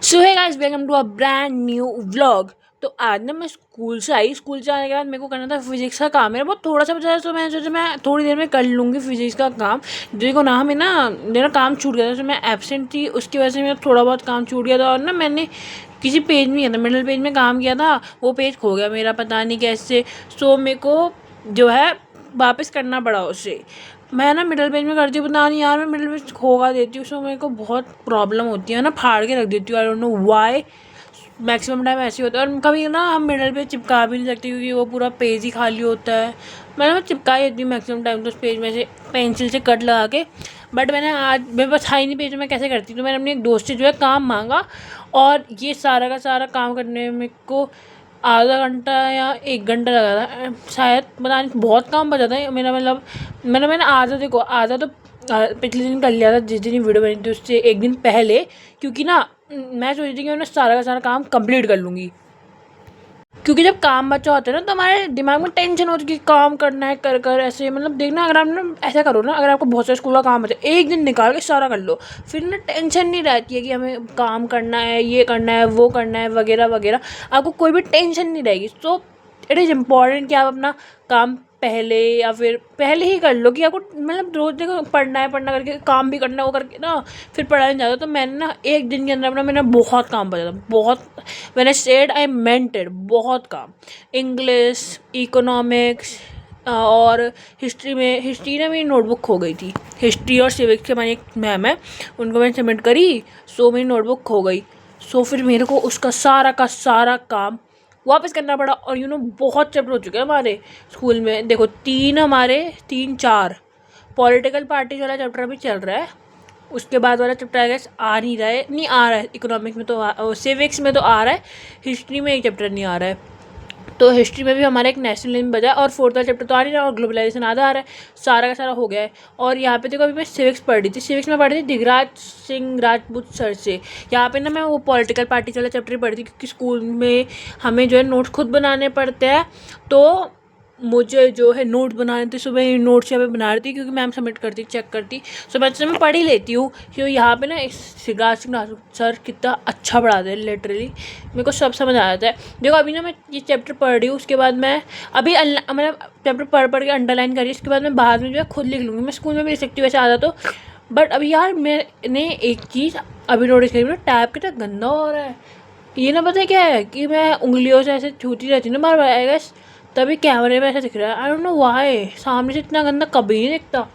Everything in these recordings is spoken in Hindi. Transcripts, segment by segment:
So hi guys, welcome to a brand new vlog. तो आज ना मैं स्कूल से आने के बाद मेरे को करना था फिजिक्स का काम। मेरा बहुत थोड़ा सा बचा है, तो मैं सोचा मैं थोड़ी देर में कर लूँगी फिजिक्स का काम। देखो ना, हमें ना मेरा काम छूट गया था, तो मैं एब्सेंट थी, उसकी वजह से मेरा थोड़ा बहुत काम छूट गया था। और ना मैंने किसी पेज में किया था, मिडल पेज में काम किया था, वो पेज खो गया मेरा, पता नहीं कैसे। सो मेरे को जो है वापस करना पड़ा उसे। मैं ना मिडल पेज में करती हूँ, पता नहीं यार मैं मिडल पेज खोगा देती हूँ, सो मेरे को बहुत प्रॉब्लम होती है ना, फाड़ के रख देती हूँ। I don't know why, maximum time ऐसे ही होता है। और कभी ना हम मिडल पेज चिपका भी नहीं सकते क्योंकि वो पूरा पेज ही खाली होता है। मैं चिपका ही देती हूँ मैक्सिमम टाइम तो उस पेज में से पेंसिल से कट लगा के। बट मैंने आज मेरे पास था ही नहीं पेज, मैं कैसे करती। तो मैंने अपने एक दोस्त से जो है काम मांगा, और ये सारा का सारा काम करने में मेरे को आधा घंटा या 1 घंटा लगा था शायद, पता नहीं। बहुत काम बचा था मेरा, मतलब मैंने आधा, देखो आधा तो पिछले दिन कर लिया था, जिस दिन वीडियो बनी थी उससे एक दिन पहले। क्योंकि ना मैं सोच रही थी कि मैं सारा का सारा काम कंप्लीट कर लूँगी। क्योंकि जब काम बचा होता है ना, तो हमारे दिमाग में टेंशन होती है कि काम करना है, कर कर ऐसे, मतलब देखना, अगर आप ना ऐसा करो ना, अगर आपको बहुत सारे स्कूल का काम बचा, एक दिन निकाल के सारा कर लो, फिर ना टेंशन नहीं रहती है कि हमें काम करना है, ये करना है, वो करना है, वगैरह वगैरह। आपको कोई भी टेंशन नहीं रहेगी। सो इट इज़ इम्पॉर्टेंट कि आप अपना काम पहले या फिर पहले ही कर लो, कि आपको मतलब रोज़ देखो पढ़ना है, पढ़ना करके काम भी करना है, वो करके ना फिर पढ़ा नहीं जाता। तो मैंने ना एक दिन के अंदर अपना मैंने बहुत काम बचा था, बहुत। मैंने सेड आई मेंट इट, बहुत काम। इंग्लिश, इकोनॉमिक्स और हिस्ट्री ना मेरी नोटबुक खो गई थी। हिस्ट्री और सिविक्स के हमारी एक मैम है, उनको मैंने सबमिट करी, सो मेरी नोटबुक खो गई। सो फिर मेरे को उसका सारा का सारा काम वापस करना पड़ा। और बहुत चैप्टर हो चुके हैं हमारे स्कूल में। देखो 3 4 पॉलिटिकल पार्टीज वाला चैप्टर अभी चल रहा है, उसके बाद वाला चैप्टर आई गेस आ नहीं रहा है, नहीं आ रहा है। इकोनॉमिक्स में तो सिविक्स में तो आ रहा है, हिस्ट्री में एक चैप्टर नहीं आ रहा है। तो हिस्ट्री में भी हमारा एक नेशनलिज्म बचा है, और फोर्थ वाला चैप्टर तो आ नहीं रहा, और ग्लोबलाइजेशन आधा आ रहा है। सारा का सारा हो गया है। और यहाँ पे देखो, अभी मैं सिविक्स पढ़ रही थी, सिविक्स में पढ़ रही थी दिगराज सिंह राजपूत सर से। यहाँ पे ना मैं वो पॉलिटिकल पार्टी वाला चैप्टर पढ़ रही थी, क्योंकि स्कूल में हमें जो है नोट्स खुद बनाने पड़ते हैं। तो मुझे जो है नोट बनाने थे, सुबह ही नोट्स यहाँ पे बना रही थी, क्योंकि मैम सबमिट करती, चेक करती। सो मैं पढ़ ही लेती हूँ, क्योंकि यहाँ पे ना सिगार सिंह राजपूत सर कितना अच्छा पढ़ाते हैं, लिटरली मेरे को सब समझ आ जाता है। देखो अभी ना मैं ये चैप्टर पढ़ रही हूँ, उसके बाद मैं अभी मतलब चैप्टर पढ़ के अंडरलाइन करी, उसके बाद मैं बाद में जो है खुद लिख लूँगी। मैं स्कूल में भी लिख सकती हूँ वैसे आधा तो। बट अभी यार मैंने एक चीज़ अभी नोटिस करी, मेरा टैब कितना गंदा हो रहा है। ये ना पता है क्या है, कि मैं उंगलियों से ऐसे छूती रहती हूँ ना बार बार, आई गेस तभी कैमरे में ऐसा दिख रहा है। आई डोंट नो व्हाई, सामने से इतना गंदा कभी नहीं दिखता।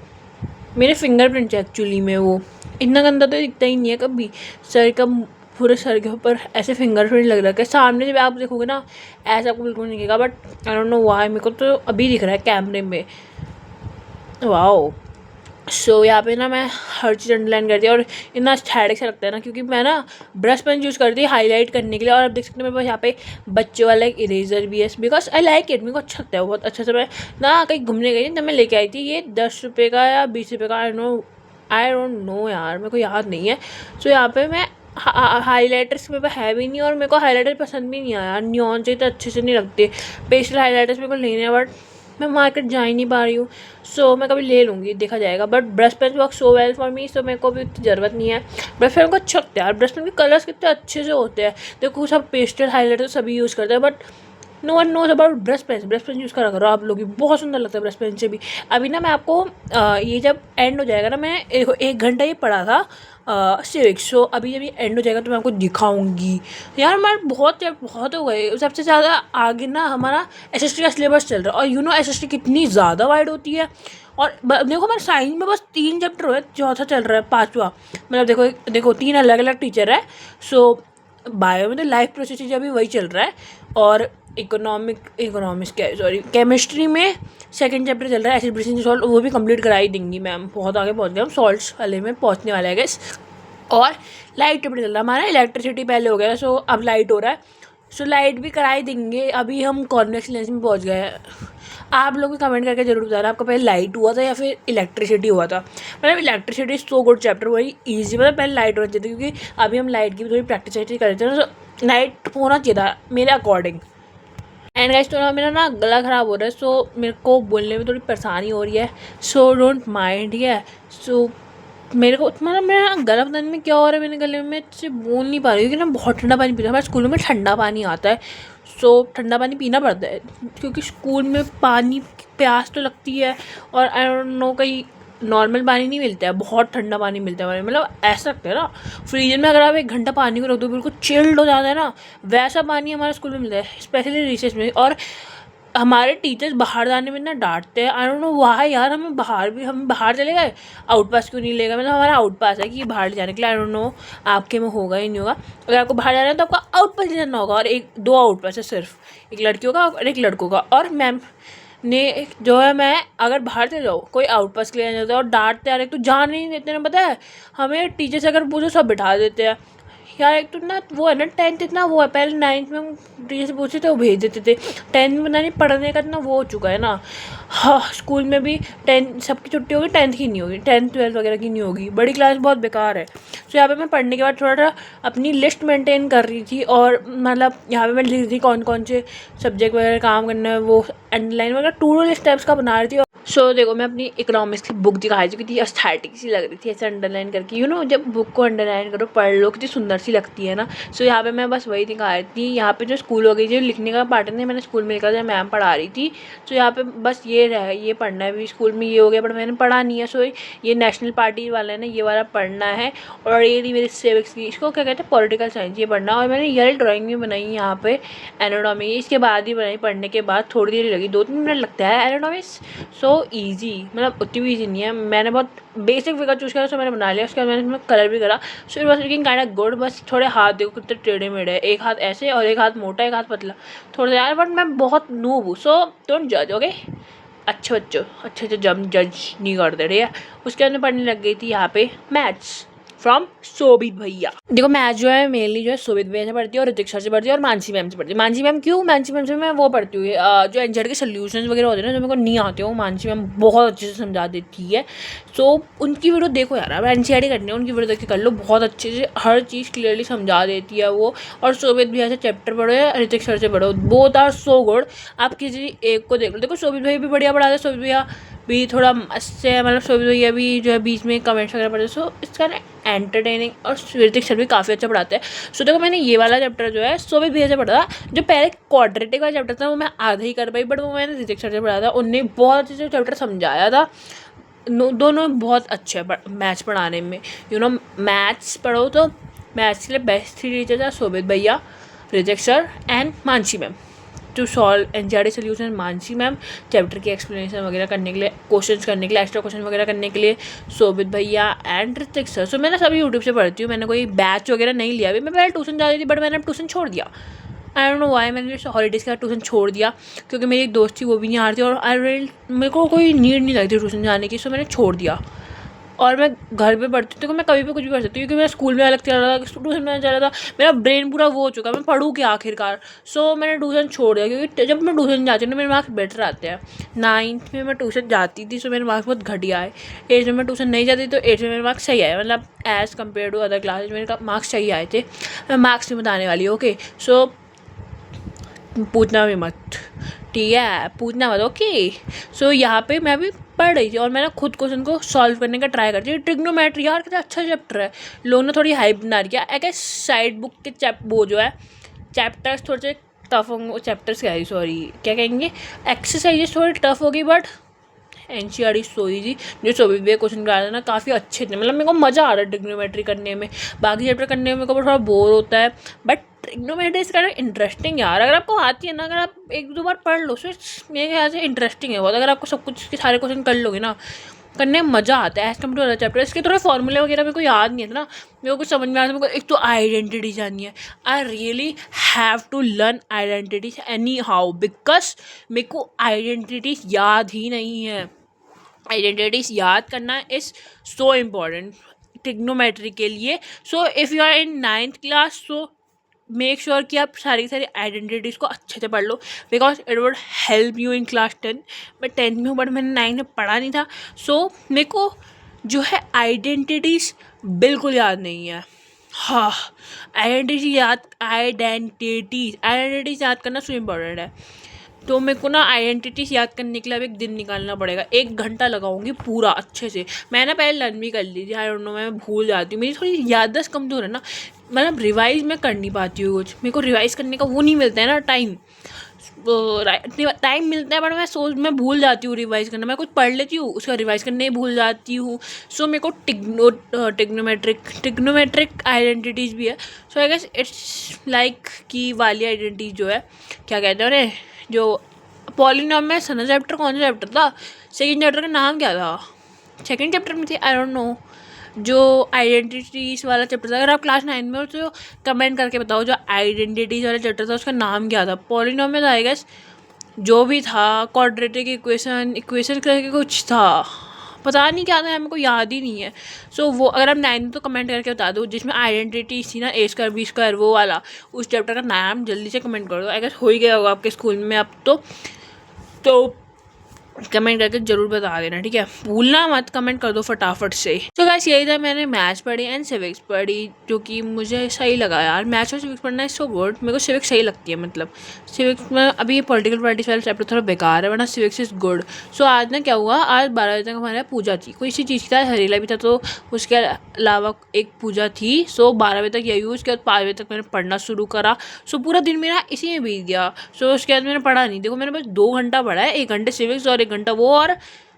मेरे फिंगरप्रिंट्स एक्चुअली में वो इतना गंदा तो दिखता ही नहीं है कभी। सर का पूरे सर के ऊपर ऐसे फिंगरप्रिंट लग रहा है, सामने से आप देखोगे ना ऐसा आपको बिल्कुल नहीं दिखेगा। But I don't know why, मेरे को तो अभी दिख रहा है कैमरे में। वाओ। सो यहाँ पे ना मैं हर चीज़ अंडरलाइन करती हूँ, और इतना एस्थेटिक सा लगता है ना, क्योंकि मैं ना ब्रश पेन यूज़ करती हूँ हाईलाइट करने के लिए। और आप देख सकते हैं मेरे पास यहाँ पे बच्चे वाला एक इरेजर भी है, बिकॉज आई लाइक इट, मेरे को अच्छा लगता है बहुत अच्छा से। मैं ना कहीं घूमने गई थी, तब मैं लेके आई थी, ये 10 रुपये का या 20 रुपये का, आई डोंट नो यार, मेरे को याद नहीं है। सो यहाँ पे मैं हाईलाइटर्स मेरे पास है भी नहीं, और मेरे को हाईलाइटर पसंद भी नहीं आया, नियॉन से तो अच्छे से नहीं लगते। पेस्टल हाईलाइटर्स मेरे को लेने हैं, बट मैं मार्केट जा ही नहीं पा रही हूँ। सो मैं कभी ले लूँगी, देखा जाएगा। But brush pen work so well for me, so मेरे को भी उतनी ज़रूरत नहीं है। ब्रश पेन को अच्छा लगता है यार, ब्रश पेन के कलर्स कितने अच्छे से होते हैं। देखो सब पेस्टल हाईलाइटर सभी यूज़ करते हैं, but no one knows about brush pen. Brush pen use करा करो आप लोग भी, बहुत सुंदर लगता है ब्रश पेन से भी। अभी ना मैं आपको ये जब एंड हो जाएगा ना, मैं 1 घंटा ही पढ़ा था सिविक्स। सो अभी जब ये एंड हो जाएगा तो मैं आपको दिखाऊंगी। यार मैं बहुत हो गए। सबसे ज़्यादा आगे ना हमारा एसएसटी का सिलेबस चल रहा है, और एसएसटी कितनी ज़्यादा वाइड होती है। और देखो हमारे साइंस में बस 3 चैप्टर हुए, चौथा चल रहा है, 5वां। मतलब देखो 3 अलग अलग टीचर है। सो बायो में तो लाइफ प्रोसेस अभी वही चल रहा है। और इकोनॉमिक्स क्या है, सॉरी, केमिस्ट्री में 2nd चैप्टर चल रहा है, एसिड बेसिस सॉल्ट, वो भी कंप्लीट करा ही देंगी मैम। बहुत आगे पहुंच गए हम, सॉल्ट्स वाले में पहुंचने वाले हैं गेस। और लाइट चैप्टर चल रहा है हमारा, इलेक्ट्रिसिटी पहले हो गया, सो अब लाइट हो रहा है। सो लाइट भी कराई देंगे। अभी हम कॉन्वेक्स लेंस में पहुंच गए हैं। आप लोग भी कमेंट करके जरूर बताना आपका पहले लाइट हुआ था या फिर इलेक्ट्रिसिटी हुआ था। मतलब इलेक्ट्रिसिटी सो गुड चैप्टर, वही ईजी, मतलब पहले लाइट होना चाहिए, क्योंकि अभी हम लाइट की भी थोड़ी प्रैक्टिस कर रहे थे ना, तो लाइट होना चाहिए था मेरे अकॉर्डिंग। एंड गाइस, तो ना मेरा ना गला ख़राब हो रहा है, सो मेरे को बोलने में थोड़ी परेशानी हो रही है, सो डोंट माइंड। ठीक है, सो मेरे को मतलब मेरा गला पता नहीं में क्या हो रहा है, मेरे गले में मैं अच्छे बोल नहीं पा रही हूँ, क्योंकि ना बहुत ठंडा पानी पीता हमारे स्कूल में ठंडा पानी आता है। सो ठंडा पानी पीना पड़ता है, क्योंकि स्कूल में पानी की प्यास तो लगती है, और आई डोंट नो कहीं नॉर्मल पानी नहीं मिलता है, बहुत ठंडा पानी मिलता है हमारे, मतलब ऐसा लगता है ना फ्रीजर में अगर आप 1 घंटा पानी को रख दो बिल्कुल चिल्ड हो जाता है ना, वैसा पानी हमारे स्कूल में मिलता है, स्पेशली रिसेस में। और हमारे टीचर्स बाहर जाने में ना डांटते हैं, आई डोंट नो व्हाई यार, हम बाहर चले गए, आउट पास क्यों नहीं लेगा, मतलब हमारा आउट पास है कि बाहर जाने के लिए, आई डोंट नो आपके में होगा ही नहीं होगा। अगर आपको बाहर जाना है तो आपका आउट पास ले जाना होगा, और 2 आउट पास है सिर्फ, एक लड़कियों का और एक लड़कों का। और मैम ने जो है, मैं अगर बाहर चले जाओ कोई आउट पास के लिए जाता है और डांटते यार, एक तो जान नहीं देते ना, पता है हमें टीचर से अगर पूछो सब बिठा देते हैं यार। एक तो ना वो है ना 10th इतना वो है, पहले 9th में हम टीचर से पूछते थे वो भेज देते थे, 10th में पता नहीं पढ़ने का इतना वो हो चुका है ना। हाँ स्कूल में भी 10 सबकी छुट्टी होगी, 10th की नहीं होगी, 10th 12th वगैरह की नहीं होगी, बड़ी क्लास बहुत बेकार है। तो यहाँ पे मैं पढ़ने के बाद थोड़ा थोड़ा अपनी लिस्ट मेंटेन कर रही थी, और मतलब यहाँ पे मैं लिख रही थी कौन कौन से सब्जेक्ट वगैरह काम करना है, वो अंडरलाइन वगैरह टू डू लिस्ट टाइप्स का बना रही थी। सो देखो मैं अपनी इकोनॉमिक्स की बुक दिखा चुकी थी, एस्थेटिक सी लग रही थी ऐसे अंडरलाइन करके, जब बुक को अंडरलाइन करो पढ़ लो कितनी सुंदर सी लगती है ना। सो यहाँ पे मैं बस वही दिखा रही थी। यहाँ पे जो स्कूल हो गई जो लिखने का पार्ट है मैंने स्कूल में लिखा था, मैम पढ़ा रही थी। सो यहाँ पे बस ये पढ़ना है, अभी स्कूल में ये हो गया बट मैंने पढ़ा नहीं है। सो ये नेशनल पार्टी वाला है ना, ये वाला पढ़ना है। और ये थी मेरी सिविक्स की, इसको क्या कहते हैं पॉलिटिकल साइंस, ये पढ़ना। और मैंने ये ड्राइंग भी बनाई यहाँ पे एनाटॉमी, इसके बाद ही बनाई, पढ़ने के बाद थोड़ी देर लगी, 2-3 मिनट लगता है एनाटॉमिक्स। सो ईजी, मतलब उतनी भी ईजी नहीं है। मैंने बहुत बेसिक फिगर चूज़ करा, सो मैंने बना लिया। उसके बाद मैंने इसमें कलर भी करा। So it was looking kind of good. बस थोड़े हाथ देखो कितने टेढ़े मेढ़े है, एक हाथ ऐसे और एक हाथ मोटा एक हाथ पतला, थोड़ा यार, बट मैं बहुत नूब हूँ। सो डोंट जज, ओके। अच्छे बच्चों अच्छे जज नहीं करते, ठीक है। उसके बाद मैं पढ़ने लग गई थी यहाँ पे मैथ्स फ्रॉम शोभित भैया। देखो मैथ जो है मेनली जो है शोभित भैया से पढ़ती है, और ऋतिक सर से पढ़ती है, और मानसी मैम से पढ़ती है। मानसी मैम क्यों, मानसी मैम से मैं वो पढ़ती हूँ जो एनसीईआरटी के सोल्यूशंस वगैरह होते हैं ना, जो मेरे को नहीं आते हो, मानसी मैम बहुत अच्छे से समझा देती है। सो उनकी वीडियो देखो यार, अब एनसीईआरटी करनी है उनकी वीडियो देख के कर लो, बहुत अच्छे से हर चीज़ क्लियरली समझा देती है वो। और शोभित भैया से चैप्टर पढ़ो या ऋतिक सर से पढ़ो, बोथ आर सो गुड। आप किसी एक को देख लो। देखो शोभित भैया भी बढ़िया पढ़ाते हैं, शोभित भैया भी थोड़ा अच्छे, मतलब शोभित भैया भी जो है बीच में कमेंट्स वगैरह पढ़ते हैं। सो इसका ना एंटरटेनिंग, और ऋतिक सर भी काफ़ी अच्छा पढ़ाते हैं। सो देखो मैंने ये वाला चैप्टर जो है शोभित भैया से पढ़ा था, जो पहले क्वाड्रेटिक वाला चैप्टर था वो मैं आधा ही कर पाई, बट वो मैंने ऋतिक सर से पढ़ा था, उनने बहुत अच्छे से चैप्टर समझाया था। दोनों बहुत अच्छे हैं मैथ्स पढ़ाने में। मैथ्स पढ़ो तो मैथ्स के लिए बेस्ट 3 टीचर्स हैं शोभित भैया, Hritik sir and Mansi ma'am. To solve NCERT solution Mansi ma'am, chapter की एक्सप्लेनेशन वगैरह करने के लिए, क्वेश्चंस करने के लिए, एक्स्ट्रा क्वेश्चन वगैरह करने के लिए शोभित भैया एंड ऋतिक सर। सो मैं ना सभी यूट्यूब से पढ़ती हूँ, मैंने कोई बैच वगैरह नहीं लिया अभी। मैं पहले ट्यूशन जाती थी, बट मैंने अब ट्यूशन छोड़ दिया। आई डोंट नो व्हाई, मैंने हॉलीडेज़ के बाद ट्यूशन छोड़ दिया, क्योंकि मेरी एक दोस्त थी वो भी नहीं आ रही थी, और मेरे को कोई नीड नहीं लगती ट्यूशन जाने की। सो मैंने छोड़ दिया, और मैं घर पे पढ़ती हूँ, तो मैं कभी भी कुछ भी कर सकती हूँ, क्योंकि मेरा स्कूल में अलग चल रहा था, ट्यूशन में चल रहा था, मेरा ब्रेन पूरा वो हो चुका है, मैं पढ़ूँ क्या आखिरकार। सो मैंने ट्यूशन छोड़ दिया, क्योंकि जब मैं ट्यूशन जाती हूँ ना मेरे मार्क्स बेटर आते हैं। 9th में मैं ट्यूशन जाती थी, सो मेरे मार्क्स बहुत घटिया आए। 8th में मैं ट्यूशन नहीं जाती तो 8th में मेरे मार्क्स सही आए, मतलब as compare to other classes मेरे मार्क्स सही आए थे। मैं मार्क्स नहीं बताने वाली, ओके। सो पूछना भी मत, ठीक है, पूछना मत, ओके। सो यहाँ पे मैं भी पढ़ रही थी, और मैंने खुद क्वेश्चन को सॉल्व करने का ट्राई करती थी। ट्रिग्नोमेट्री यार कितना अच्छा चैप्टर है, लोगों ने थोड़ी हाइप बना रही है। आई गेस साइड बुक के वो जो है चैप्टर्स थोड़े से टफ होंगे, चैप्टर्स क्या है सॉरी क्या कहेंगे, एक्सरसाइजेस थोड़ी टफ होगी, बट एनसीईआरटी सोई थी जो शोभित भैया क्वेश्चन कराया था ना, काफ़ी अच्छे थे, मतलब मेरे को मज़ा आ रहा है ट्रिग्नोमेट्री करने में। बाकी चैप्टर करने में मेरे को थोड़ा बोर होता है, बट ट्रिग्नोमेट्री इसका इंटरेस्टिंग यार, अगर आपको आती है ना, अगर आप 1-2 बार पढ़ लो, सो मेरे ख्याल से इंटरेस्टिंग है बहुत। अगर आपको सब कुछ के सारे क्वेश्चन कर लोगे ना, करने में मज़ा आता है as compare to other chapter. इसके थोड़े फॉर्मूले वगैरह मेरे को याद नहीं है ना, मेरे को कुछ समझ में आता है। मेरे को एक तो आइडेंटिटी जाननी है, I really have to learn identity anyhow, because मेरे को आइडेंटिटी याद ही नहीं है। आइडेंटिटीज याद करना इज़ सो इम्पॉर्टेंट ट्रिग्नोमेट्री के लिए। So if you are in 9th class, so make sure कि आप सारी की सारी आइडेंटिटीज़ को अच्छे से पढ़ लो, because it would help you in class 10। मैं 10th में हूँ, बट मैंने 9th में पढ़ा नहीं था। सो मेरे को जो है आइडेंटिटीज़ बिल्कुल याद नहीं है। हाँ, आइडेंटिटीज़ याद करना सो इम्पॉर्टेंट है। तो मेरे को ना आइडेंटिटीज याद करने के लिए अब एक दिन निकालना पड़ेगा, 1 घंटा लगाऊंगी पूरा अच्छे से। मैं ना पहले लर्न भी कर ली थी, आई डोंट नो, मैं भूल जाती हूँ, मेरी थोड़ी याददाश्त कमज़ोर है ना, मतलब रिवाइज़ मैं कर नहीं पाती हूँ कुछ, मेरे को रिवाइज़ करने का वो नहीं मिलता है ना टाइम, टाइम मिलता है, बट मैं भूल जाती हूँ रिवाइज़ करना। मैं कुछ पढ़ लेती हूँ, उसका रिवाइज़ करने ही भूल जाती हूँ। सो मेरे को टिग्नोमेट्रिक आइडेंटिटीज़ भी है। सो आई गेस इट्स लाइक कि वाली आइडेंटिटी जो है, क्या कहते हैं उन्हें, जो पॉलीनॉम में सना चैप्टर, कौन सा चैप्टर था, सेकेंड चैप्टर का नाम क्या था, सेकेंड चैप्टर में थे, आई डोंट नो, जो आइडेंटिटीज़ वाला चैप्टर था। अगर आप क्लास 9 में हो तो कमेंट करके बताओ, जो आइडेंटिटीज़ वाला चैप्टर था उसका नाम क्या था। पॉलीनॉमियल आई गेस, जो भी था, क्वाड्रेटिक इक्वेशन करके कुछ था, पता नहीं क्या था, मेरे को याद ही नहीं है। सो वो अगर आप 9 में तो कमेंट करके बता दो, जिसमें आइडेंटिटीज थी ना, ए स्क्वायर बी स्क्वायर वो वाला, उस चैप्टर का नाम जल्दी से कमेंट कर दो। आई गेस हो ही गया होगा आपके स्कूल में अब तो कमेंट करके ज़रूर बता देना, ठीक है, भूलना मत, कमेंट कर दो फटाफट से। तो गाइस यही था, मैंने मैथ्स पढ़ी एंड सिविक्स पढ़ी, जो कि मुझे सही लगा यार। मैथ्स और सिविक्स पढ़ना इज सो गुड, मेरे को सिविक्स सही लगती है, मतलब सिविक्स में अभी ये पॉलिटिकल पार्टीज वाला चैप्टर थोड़ा बेकार है, वरना सिविक्स इज़ गुड। सो आज ना क्या हुआ, आज 12 बजे तक हमारे यहाँ पूजा थी, कोई इसी चीज़ की था, हरेला भी था, तो उसके अलावा एक पूजा थी। सो 12 बजे तक यही हुई, उसके बाद 5 बजे तक मैंने पढ़ना शुरू करा। सो पूरा दिन मेरा इसी में बीत गया। सो उसके बाद मैंने पढ़ा नहीं, देखो मैंने बस 2 घंटा पढ़ा है, 1 घंटे सिविक्स और 1 घंटा वो, और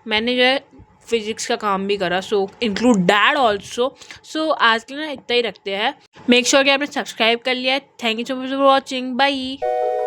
मैंने जो है फिजिक्स का काम भी करा, सो इंक्लूड डैट ऑल्सो। सो आज के लिए ना इतना ही रखते हैं। मेक श्योर कि आपने सब्सक्राइब कर लिया है। Thank you so much for watching, bye.